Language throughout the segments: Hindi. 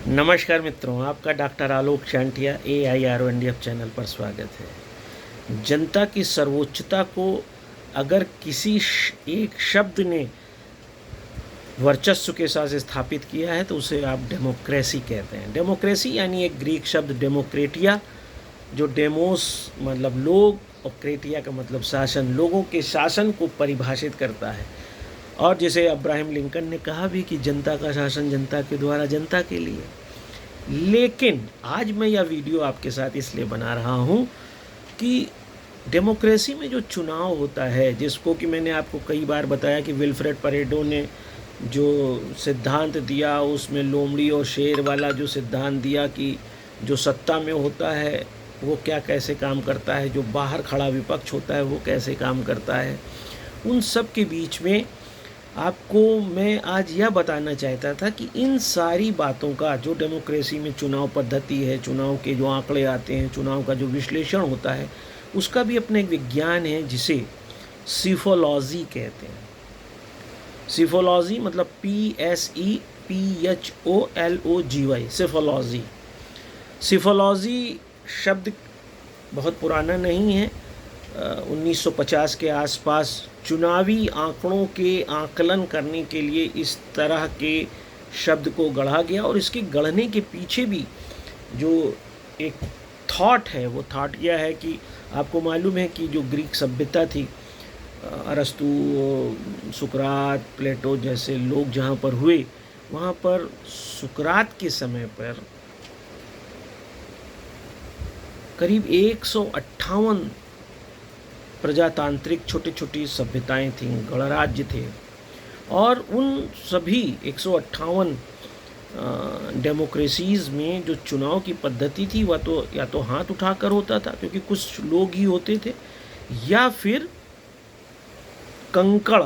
नमस्कार मित्रों, आपका डॉक्टर आलोक शांटिया AIRONDF चैनल पर स्वागत है। जनता की सर्वोच्चता को अगर किसी एक शब्द ने वर्चस्व के साथ स्थापित किया है तो उसे आप डेमोक्रेसी कहते हैं। डेमोक्रेसी यानी एक ग्रीक शब्द डेमोक्रेटिया, जो डेमोस मतलब लोग और क्रेटिया का मतलब शासन, लोगों के शासन को परिभाषित करता है। और जैसे अब्राहम लिंकन ने कहा भी कि जनता का शासन जनता के द्वारा जनता के लिए। लेकिन आज मैं यह वीडियो आपके साथ इसलिए बना रहा हूँ कि डेमोक्रेसी में जो चुनाव होता है, जिसको कि मैंने आपको कई बार बताया कि विल्फ्रेड परेटो ने जो सिद्धांत दिया, उसमें लोमड़ी और शेर वाला जो सिद्धांत दिया कि जो सत्ता में होता है वो क्या कैसे काम करता है, जो बाहर खड़ा विपक्ष होता है वो कैसे काम करता है, उन सब के बीच में आपको मैं आज यह बताना चाहता था कि इन सारी बातों का जो डेमोक्रेसी में चुनाव पद्धति है, चुनाव के जो आंकड़े आते हैं, चुनाव का जो विश्लेषण होता है, उसका भी अपना एक विज्ञान है जिसे सिफोलॉजी कहते हैं। सिफोलॉजी मतलब PSEPHOLOGY, सिफोलॉजी। सिफोलॉजी शब्द बहुत पुराना नहीं है। 1950 के आसपास चुनावी आंकड़ों के आकलन करने के लिए इस तरह के शब्द को गढ़ा गया, और इसके गढ़ने के पीछे भी जो एक थॉट है, वो थॉट यह है कि आपको मालूम है कि जो ग्रीक सभ्यता थी, अरस्तु, सुकरात, प्लेटो जैसे लोग जहाँ पर हुए, वहाँ पर सुकरात के समय पर करीब 158 प्रजातांत्रिक छोटी छोटी सभ्यताएं थीं, गणराज्य थे, और उन सभी 158 डेमोक्रेसीज़ में जो चुनाव की पद्धति थी वह तो या तो हाथ उठाकर होता था, क्योंकि कुछ लोग ही होते थे, या फिर कंकड़,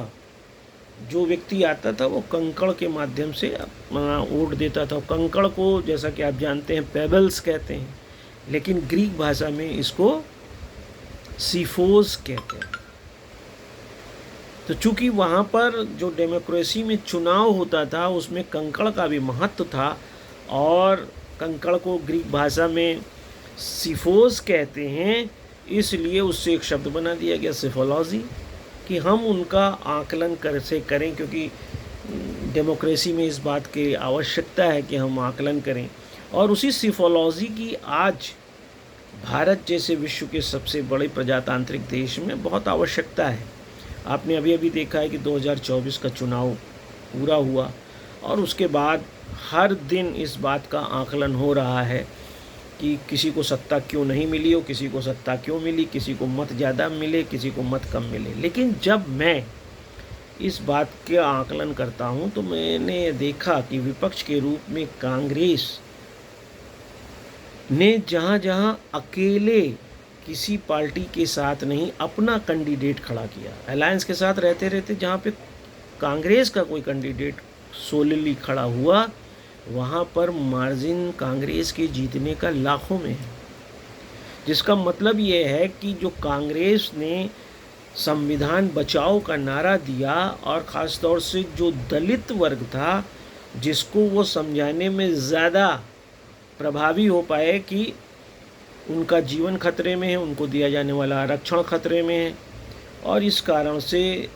जो व्यक्ति आता था वो कंकड़ के माध्यम से अपना वोट देता था। कंकड़ को जैसा कि आप जानते हैं पेबल्स कहते हैं, लेकिन ग्रीक भाषा में इसको सीफोस कहते हैं। तो चूंकि वहाँ पर जो डेमोक्रेसी में चुनाव होता था उसमें कंकड़ का भी महत्व था, और कंकड़ को ग्रीक भाषा में सीफोस कहते हैं, इसलिए उससे एक शब्द बना दिया गया सिफोलॉजी, कि हम उनका आकलन कैसे करें, क्योंकि डेमोक्रेसी में इस बात की आवश्यकता है कि हम आकलन करें। और उसी सिफोलॉजी की आज भारत जैसे विश्व के सबसे बड़े प्रजातांत्रिक देश में बहुत आवश्यकता है। आपने अभी अभी देखा है कि 2024 का चुनाव पूरा हुआ, और उसके बाद हर दिन इस बात का आकलन हो रहा है कि किसी को सत्ता क्यों नहीं मिली, और किसी को सत्ता क्यों मिली, किसी को मत ज़्यादा मिले, किसी को मत कम मिले। लेकिन जब मैं इस बात का आकलन करता हूँ तो मैंने देखा कि विपक्ष के रूप में कांग्रेस ने जहाँ जहाँ अकेले किसी पार्टी के साथ नहीं अपना कैंडिडेट खड़ा किया, अलायंस के साथ रहते रहते जहाँ पे कांग्रेस का कोई कैंडिडेट सोलली खड़ा हुआ, वहाँ पर मार्जिन कांग्रेस के जीतने का लाखों में है। जिसका मतलब ये है कि जो कांग्रेस ने संविधान बचाओ का नारा दिया, और ख़ास तौर से जो दलित वर्ग था, जिसको वो समझाने में ज़्यादा प्रभावी हो पाए कि उनका जीवन खतरे में है, उनको दिया जाने वाला आरक्षण खतरे में है, और इस कारण से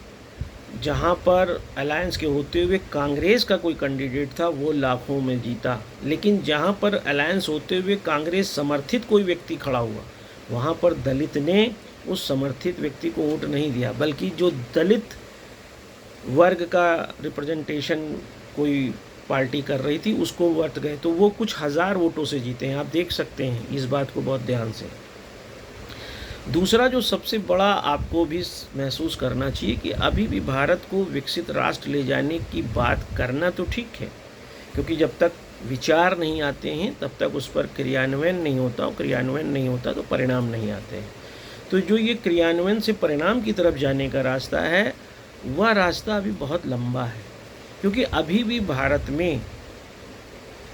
जहाँ पर अलायंस के होते हुए कांग्रेस का कोई कैंडिडेट था वो लाखों में जीता। लेकिन जहाँ पर अलायंस होते हुए कांग्रेस समर्थित कोई व्यक्ति खड़ा हुआ, वहाँ पर दलित ने उस समर्थित व्यक्ति को वोट नहीं दिया, बल्कि जो दलित वर्ग का रिप्रेजेंटेशन कोई पार्टी कर रही थी उसको वोट गए, तो वो कुछ हज़ार वोटों से जीते हैं। आप देख सकते हैं इस बात को बहुत ध्यान से। दूसरा जो सबसे बड़ा आपको भी महसूस करना चाहिए कि अभी भी भारत को विकसित राष्ट्र ले जाने की बात करना तो ठीक है, क्योंकि जब तक विचार नहीं आते हैं तब तक उस पर क्रियान्वयन नहीं होता, और क्रियान्वयन नहीं होता तो परिणाम नहीं आते हैं। तो जो ये क्रियान्वयन से परिणाम की तरफ जाने का रास्ता है, वह रास्ता अभी बहुत लंबा है, क्योंकि अभी भी भारत में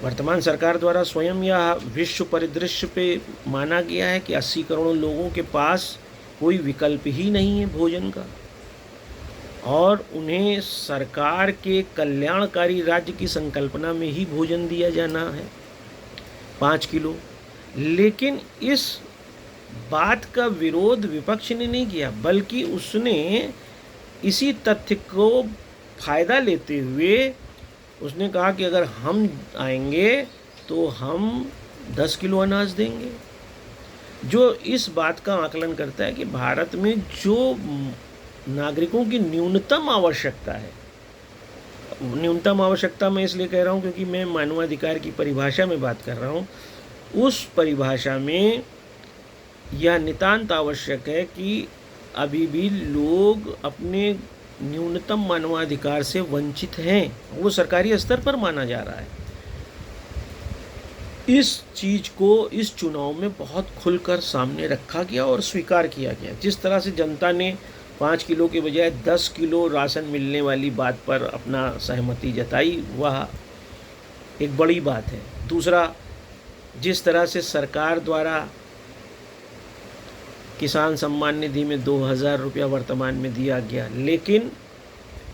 वर्तमान सरकार द्वारा स्वयं यह विश्व परिदृश्य पे माना गया है कि 80 करोड़ लोगों के पास कोई विकल्प ही नहीं है भोजन का। और उन्हें सरकार के कल्याणकारी राज्य की संकल्पना में ही भोजन दिया जाना है 5 किलो। लेकिन इस बात का विरोध विपक्ष ने नहीं किया, बल्कि उसने इसी तथ्य को फायदा लेते हुए उसने कहा कि अगर हम आएंगे तो हम 10 किलो अनाज देंगे, जो इस बात का आकलन करता है कि भारत में जो नागरिकों की न्यूनतम आवश्यकता है, न्यूनतम आवश्यकता मैं इसलिए कह रहा हूँ क्योंकि मैं मानवाधिकार की परिभाषा में बात कर रहा हूँ, उस परिभाषा में यह नितांत आवश्यक है कि अभी भी लोग अपने न्यूनतम मानवाधिकार से वंचित हैं, वो सरकारी स्तर पर माना जा रहा है। इस चीज़ को इस चुनाव में बहुत खुलकर सामने रखा गया और स्वीकार किया गया। जिस तरह से जनता ने 5 किलो के बजाय 10 किलो राशन मिलने वाली बात पर अपना सहमति जताई, वह एक बड़ी बात है। दूसरा, जिस तरह से सरकार द्वारा किसान सम्मान निधि में 2000 रुपया वर्तमान में दिया गया, लेकिन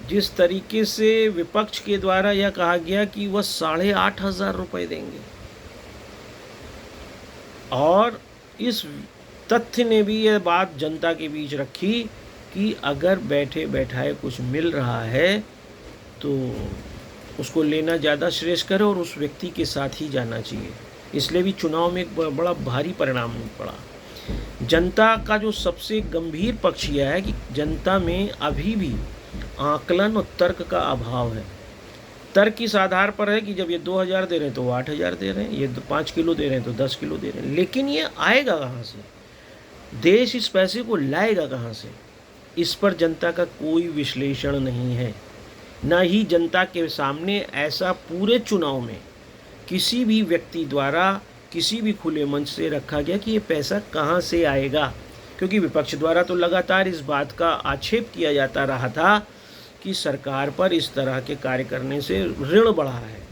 जिस तरीके से विपक्ष के द्वारा यह कहा गया कि वह 8500 रुपये देंगे, और इस तथ्य ने भी यह बात जनता के बीच रखी कि अगर बैठे बैठाए कुछ मिल रहा है तो उसको लेना ज़्यादा श्रेयस्कर है और उस व्यक्ति के साथ ही जाना चाहिए। इसलिए भी चुनाव में एक बड़ा भारी परिणाम पड़ा। जनता का जो सबसे गंभीर पक्ष यह है कि जनता में अभी भी आकलन और तर्क का अभाव है। तर्क इस आधार पर है कि जब ये 2000 दे रहे हैं तो वो 8000 दे रहे हैं, ये 5 किलो दे रहे हैं तो 10 किलो दे रहे हैं, लेकिन ये आएगा कहाँ से? देश इस पैसे को लाएगा कहाँ से? इस पर जनता का कोई विश्लेषण नहीं है। न ही जनता के सामने ऐसा पूरे चुनाव में किसी भी व्यक्ति द्वारा किसी भी खुले मंच से रखा गया कि ये पैसा कहाँ से आएगा, क्योंकि विपक्ष द्वारा तो लगातार इस बात का आक्षेप किया जाता रहा था कि सरकार पर इस तरह के कार्य करने से ऋण बढ़ा है।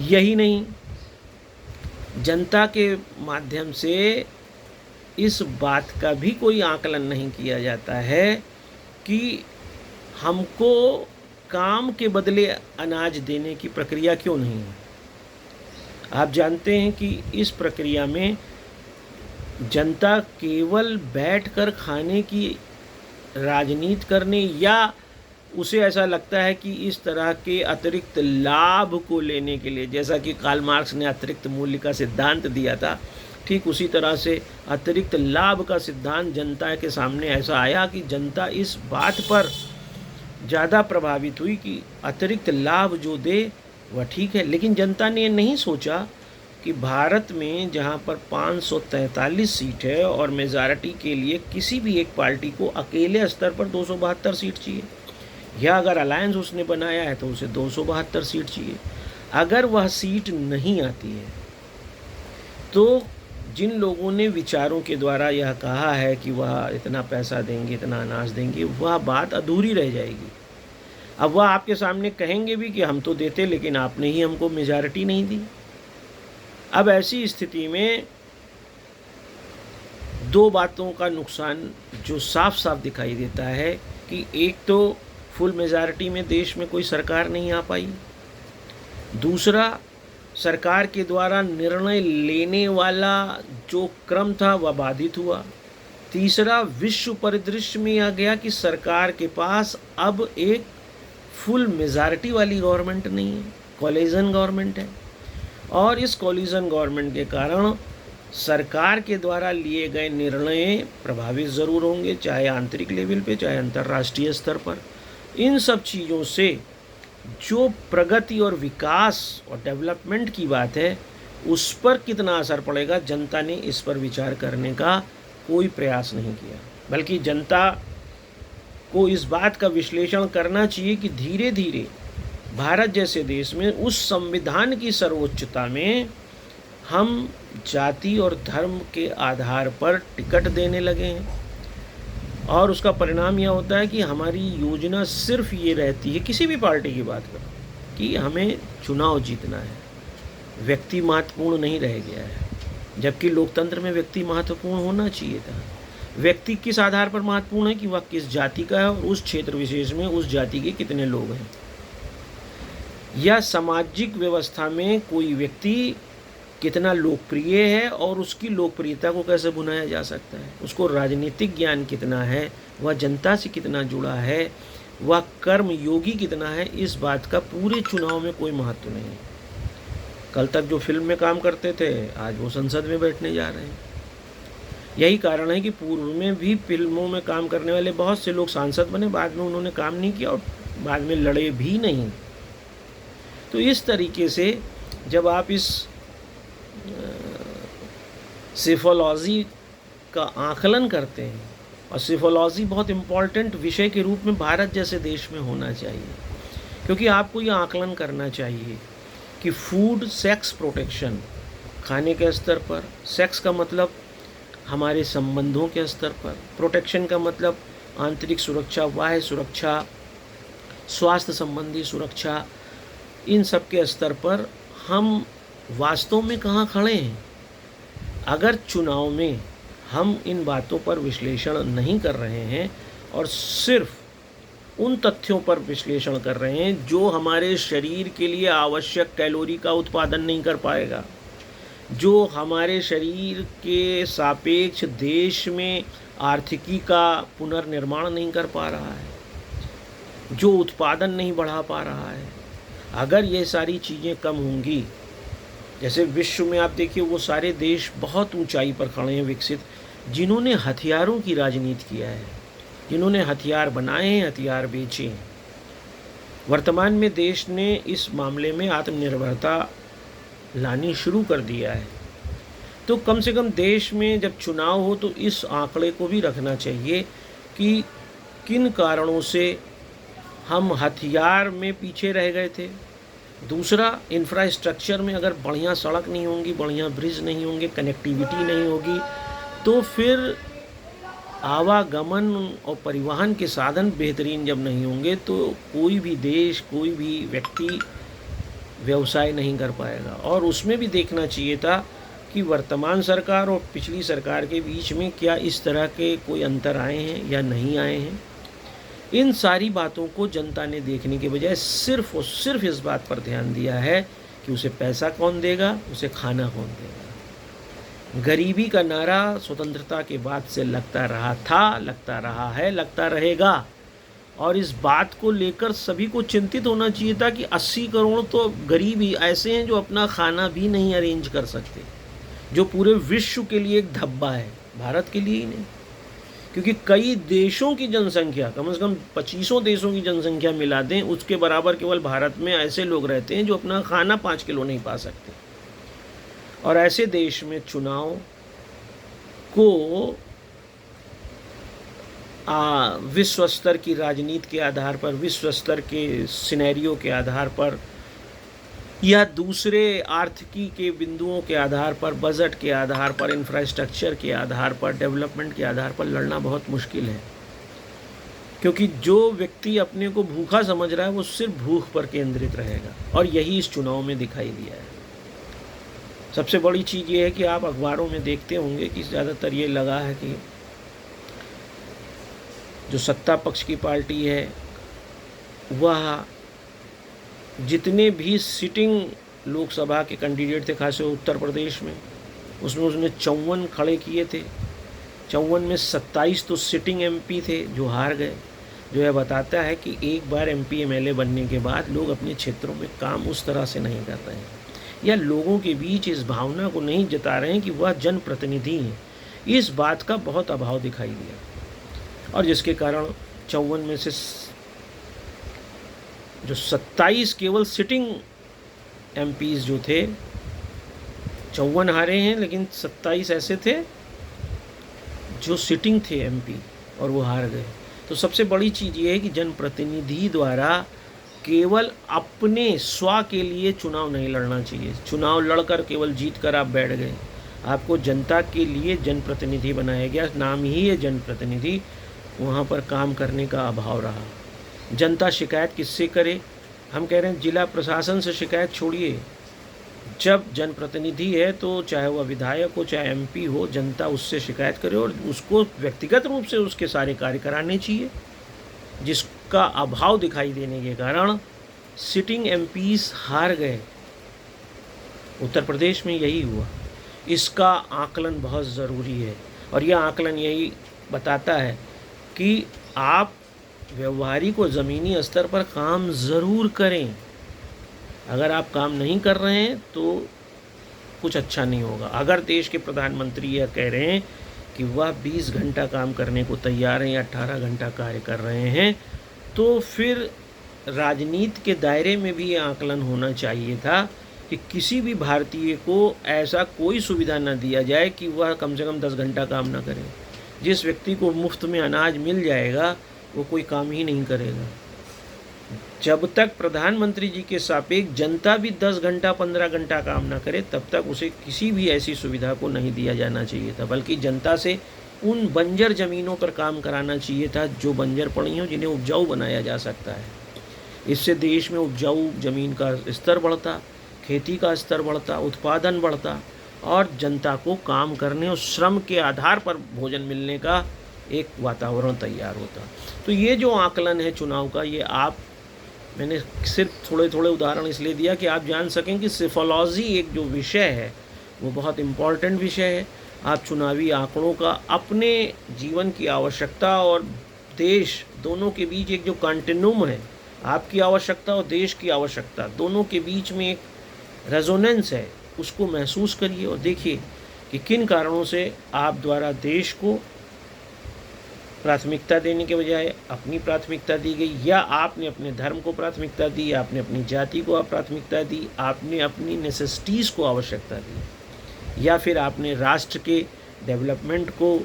यही नहीं, जनता के माध्यम से इस बात का भी कोई आकलन नहीं किया जाता है कि हमको काम के बदले अनाज देने की प्रक्रिया क्यों नहीं है। आप जानते हैं कि इस प्रक्रिया में जनता केवल बैठकर खाने की राजनीति करने, या उसे ऐसा लगता है कि इस तरह के अतिरिक्त लाभ को लेने के लिए, जैसा कि कार्ल मार्क्स ने अतिरिक्त मूल्य का सिद्धांत दिया था, ठीक उसी तरह से अतिरिक्त लाभ का सिद्धांत जनता के सामने ऐसा आया कि जनता इस बात पर ज़्यादा प्रभावित हुई कि अतिरिक्त लाभ जो दे वह ठीक है। लेकिन जनता ने नहीं सोचा कि भारत में जहां पर 543 सीट है और मेजॉरिटी के लिए किसी भी एक पार्टी को अकेले स्तर पर 272 सीट चाहिए, या अगर अलायंस उसने बनाया है तो उसे 272 सीट चाहिए। अगर वह सीट नहीं आती है तो जिन लोगों ने विचारों के द्वारा यह कहा है कि वह इतना पैसा देंगे, इतना अनाज देंगे, वह बात अधूरी रह जाएगी। अब वह आपके सामने कहेंगे भी कि हम तो देते, लेकिन आपने ही हमको मेजॉरिटी नहीं दी। अब ऐसी स्थिति में दो बातों का नुकसान जो साफ साफ दिखाई देता है कि एक तो फुल मेजॉरिटी में देश में कोई सरकार नहीं आ पाई, दूसरा सरकार के द्वारा निर्णय लेने वाला जो क्रम था वह बाधित हुआ, तीसरा विश्व परिदृश्य में आ गया कि सरकार के पास अब एक फुल मेजॉरिटी वाली गवर्नमेंट नहीं है, कोलिजन गवर्नमेंट है। और इस कोलिजन गवर्नमेंट के कारण सरकार के द्वारा लिए गए निर्णय प्रभावित ज़रूर होंगे, चाहे आंतरिक लेवल पे चाहे अंतर्राष्ट्रीय स्तर पर। इन सब चीज़ों से जो प्रगति और विकास और डेवलपमेंट की बात है उस पर कितना असर पड़ेगा, जनता ने इस पर विचार करने का कोई प्रयास नहीं किया। बल्कि जनता को इस बात का विश्लेषण करना चाहिए कि धीरे धीरे भारत जैसे देश में उस संविधान की सर्वोच्चता में हम जाति और धर्म के आधार पर टिकट देने लगे हैं, और उसका परिणाम यह होता है कि हमारी योजना सिर्फ ये रहती है, किसी भी पार्टी की बात करो, कि हमें चुनाव जीतना है, व्यक्ति महत्वपूर्ण नहीं रह गया है, जबकि लोकतंत्र में व्यक्ति महत्वपूर्ण होना चाहिए था। व्यक्ति किस आधार पर महत्वपूर्ण है कि वह किस जाति का है और उस क्षेत्र विशेष में उस जाति के कितने लोग हैं। या सामाजिक व्यवस्था में कोई व्यक्ति कितना लोकप्रिय है और उसकी लोकप्रियता को कैसे भुनाया जा सकता है, उसको राजनीतिक ज्ञान कितना है, वह जनता से कितना जुड़ा है, वह कर्म योगी कितना है, इस बात का पूरे चुनाव में कोई महत्व नहीं है। कल तक जो फिल्म में काम करते थे आज वो संसद में बैठने जा रहे हैं। यही कारण है कि पूर्व में भी फिल्मों में काम करने वाले बहुत से लोग सांसद बने, बाद में उन्होंने काम नहीं किया और बाद में लड़े भी नहीं। तो इस तरीके से जब आप इस सिफोलॉजी का आकलन करते हैं, और सिफोलॉजी बहुत इम्पॉर्टेंट विषय के रूप में भारत जैसे देश में होना चाहिए, क्योंकि आपको ये आकलन करना चाहिए कि फूड सेक्स प्रोटेक्शन, खाने के स्तर पर, सेक्स का मतलब हमारे संबंधों के स्तर पर, प्रोटेक्शन का मतलब आंतरिक सुरक्षा, बाह्य सुरक्षा, स्वास्थ्य संबंधी सुरक्षा, इन सब के स्तर पर हम वास्तव में कहाँ खड़े हैं। अगर चुनाव में हम इन बातों पर विश्लेषण नहीं कर रहे हैं और सिर्फ उन तथ्यों पर विश्लेषण कर रहे हैं जो हमारे शरीर के लिए आवश्यक कैलोरी का उत्पादन नहीं कर पाएगा, जो हमारे शरीर के सापेक्ष देश में आर्थिकी का पुनर्निर्माण नहीं कर पा रहा है, जो उत्पादन नहीं बढ़ा पा रहा है, अगर ये सारी चीज़ें कम होंगी, जैसे विश्व में आप देखिए वो सारे देश बहुत ऊंचाई पर खड़े हैं विकसित, जिन्होंने हथियारों की राजनीति किया है, जिन्होंने हथियार बनाए हैं, हथियार बेचे हैं। वर्तमान में देश ने इस मामले में आत्मनिर्भरता लानी शुरू कर दिया है। तो कम से कम देश में जब चुनाव हो तो इस आंकड़े को भी रखना चाहिए कि किन कारणों से हम हथियार में पीछे रह गए थे। दूसरा, इंफ्रास्ट्रक्चर में अगर बढ़िया सड़क नहीं होंगी, बढ़िया ब्रिज नहीं होंगे, कनेक्टिविटी नहीं होगी, तो फिर आवागमन और परिवहन के साधन बेहतरीन जब नहीं होंगे तो कोई भी देश, कोई भी व्यक्ति व्यवसाय नहीं कर पाएगा। और उसमें भी देखना चाहिए था कि वर्तमान सरकार और पिछली सरकार के बीच में क्या इस तरह के कोई अंतर आए हैं या नहीं आए हैं। इन सारी बातों को जनता ने देखने के बजाय सिर्फ और सिर्फ इस बात पर ध्यान दिया है कि उसे पैसा कौन देगा, उसे खाना कौन देगा। गरीबी का नारा स्वतंत्रता के बाद से लगता रहा था, लगता रहा है, लगता रहेगा। और इस बात को लेकर सभी को चिंतित होना चाहिए था कि 80 करोड़ तो गरीब ही ऐसे हैं जो अपना खाना भी नहीं अरेंज कर सकते, जो पूरे विश्व के लिए एक धब्बा है, भारत के लिए ही नहीं। क्योंकि कई देशों की जनसंख्या, कम से कम 25 देशों की जनसंख्या मिला दें, उसके बराबर केवल भारत में ऐसे लोग रहते हैं जो अपना खाना 5 किलो नहीं पा सकते। और ऐसे देश में चुनाव को विश्व स्तर की राजनीति के आधार पर, विश्व स्तर के सिनेरियो के आधार पर, या दूसरे आर्थिकी के बिंदुओं के आधार पर, बजट के आधार पर, इंफ्रास्ट्रक्चर के आधार पर, डेवलपमेंट के आधार पर लड़ना बहुत मुश्किल है। क्योंकि जो व्यक्ति अपने को भूखा समझ रहा है वो सिर्फ भूख पर केंद्रित रहेगा, और यही इस चुनाव में दिखाई दिया है। सबसे बड़ी चीज़ ये है कि आप अखबारों में देखते होंगे कि ज़्यादातर ये लगा है कि जो सत्ता पक्ष की पार्टी है वह जितने भी सिटिंग लोकसभा के कैंडिडेट थे, खासकर उत्तर प्रदेश में, उसमें उसने 54 खड़े किए थे। 54 में 27 तो सिटिंग एमपी थे जो हार गए। जो यह बताता है कि एक बार एमपी एमएलए बनने के बाद लोग अपने क्षेत्रों में काम उस तरह से नहीं कर रहे हैं, या लोगों के बीच इस भावना को नहीं जता रहे हैं कि वह जनप्रतिनिधि हैं। इस बात का बहुत अभाव दिखाई दिया, और जिसके कारण 54 में से जो 27 केवल सिटिंग एमपीज़ जो थे, 54 हारे हैं, लेकिन 27 ऐसे थे जो सिटिंग थे एमपी, और वो हार गए। तो सबसे बड़ी चीज़ ये है कि जनप्रतिनिधि द्वारा केवल अपने स्व के लिए चुनाव नहीं लड़ना चाहिए। चुनाव लड़कर केवल जीत कर आप बैठ गए, आपको जनता के लिए जनप्रतिनिधि बनाया गया, नाम ही है जनप्रतिनिधि, वहाँ पर काम करने का अभाव रहा। जनता शिकायत किससे करे? हम कह रहे हैं जिला प्रशासन से शिकायत छोड़िए, जब जनप्रतिनिधि है तो चाहे वह विधायक हो चाहे एमपी हो, जनता उससे शिकायत करे और उसको व्यक्तिगत रूप से उसके सारे कार्य कराने चाहिए, जिसका अभाव दिखाई देने के कारण सिटिंग एमपीज हार गए। उत्तर प्रदेश में यही हुआ। इसका आकलन बहुत ज़रूरी है और यह आकलन यही बताता है कि आप व्यवहारिक और ज़मीनी स्तर पर काम ज़रूर करें। अगर आप काम नहीं कर रहे हैं तो कुछ अच्छा नहीं होगा। अगर देश के प्रधानमंत्री यह कह रहे हैं कि वह 20 घंटा काम करने को तैयार हैं या 18 घंटा कार्य कर रहे हैं, तो फिर राजनीति के दायरे में भी ये आकलन होना चाहिए था कि किसी भी भारतीय को ऐसा कोई सुविधा न दिया जाए कि वह कम से कम 10 घंटा काम ना करे। जिस व्यक्ति को मुफ्त में अनाज मिल जाएगा वो कोई काम ही नहीं करेगा। जब तक प्रधानमंत्री जी के सापेक्ष जनता भी 10 घंटा 15 घंटा काम ना करे, तब तक उसे किसी भी ऐसी सुविधा को नहीं दिया जाना चाहिए था, बल्कि जनता से उन बंजर ज़मीनों पर काम कराना चाहिए था जो बंजर पड़ी हों, जिन्हें उपजाऊ बनाया जा सकता है। इससे देश में उपजाऊ ज़मीन का स्तर बढ़ता, खेती का स्तर बढ़ता, उत्पादन बढ़ता और जनता को काम करने और श्रम के आधार पर भोजन मिलने का एक वातावरण तैयार होता। तो ये जो आकलन है चुनाव का, ये मैंने सिर्फ थोड़े थोड़े उदाहरण इसलिए दिया कि आप जान सकें कि सिफोलॉजी एक जो विषय है वो बहुत इम्पॉर्टेंट विषय है। आप चुनावी आंकड़ों का अपने जीवन की आवश्यकता और देश दोनों के बीच एक जो कंटिन्यूम है, आपकी आवश्यकता और देश की आवश्यकता दोनों के बीच में एक रेजोनेंस है, उसको महसूस करिए और देखिए कि किन कारणों से आप द्वारा देश को प्राथमिकता देने के बजाय अपनी प्राथमिकता दी गई, या आपने अपने धर्म को प्राथमिकता दी, आपने अपनी जाति को प्राथमिकता दी, आपने अपनी नेसेसिटीज़ को आवश्यकता दी, या फिर आपने राष्ट्र के डेवलपमेंट को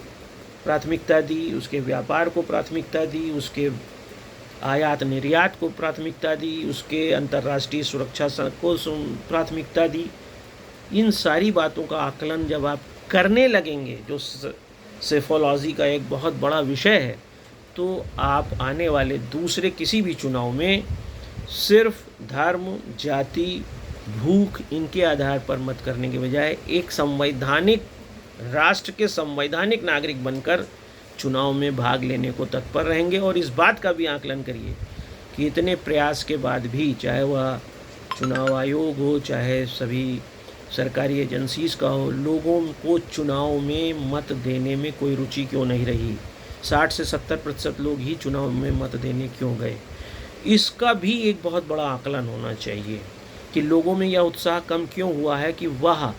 प्राथमिकता दी, उसके व्यापार को प्राथमिकता दी, उसके आयात निर्यात को प्राथमिकता दी, उसके अंतर्राष्ट्रीय सुरक्षा को प्राथमिकता दी। इन सारी बातों का आकलन जब आप करने लगेंगे, जो सेफोलॉजी का एक बहुत बड़ा विषय है, तो आप आने वाले दूसरे किसी भी चुनाव में सिर्फ धर्म, जाति, भूख इनके आधार पर मत करने के बजाय एक संवैधानिक राष्ट्र के संवैधानिक नागरिक बनकर चुनाव में भाग लेने को तत्पर रहेंगे। और इस बात का भी आकलन करिए कि इतने प्रयास के बाद भी, चाहे वह चुनाव आयोग हो चाहे सभी सरकारी एजेंसीज़ का हो, लोगों को चुनाव में मत देने में कोई रुचि क्यों नहीं रही। 60 से 70% लोग ही चुनाव में मत देने क्यों गए। इसका भी एक बहुत बड़ा आकलन होना चाहिए कि लोगों में यह उत्साह कम क्यों हुआ है कि वह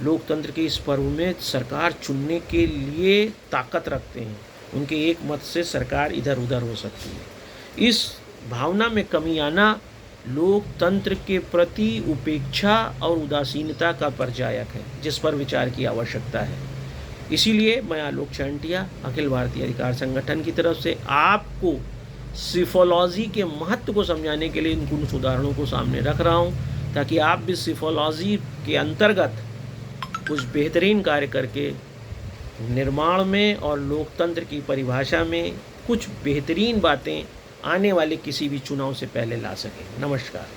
लोकतंत्र के इस पर्व में सरकार चुनने के लिए ताकत रखते हैं। उनके एक मत से सरकार इधर उधर हो सकती है। इस भावना में कमी आना लोकतंत्र के प्रति उपेक्षा और उदासीनता का परिचायक है, जिस पर विचार की आवश्यकता है। इसीलिए मैं आलोक चांटिया अखिल भारतीय अधिकार संगठन की तरफ से आपको सिफोलॉजी के महत्व को समझाने के लिए इन कुछ उदाहरणों को सामने रख रहा हूं, ताकि आप भी सिफोलॉजी के अंतर्गत कुछ बेहतरीन कार्य करके निर्माण में और लोकतंत्र की परिभाषा में कुछ बेहतरीन बातें आने वाले किसी भी चुनाव से पहले ला सकें। नमस्कार।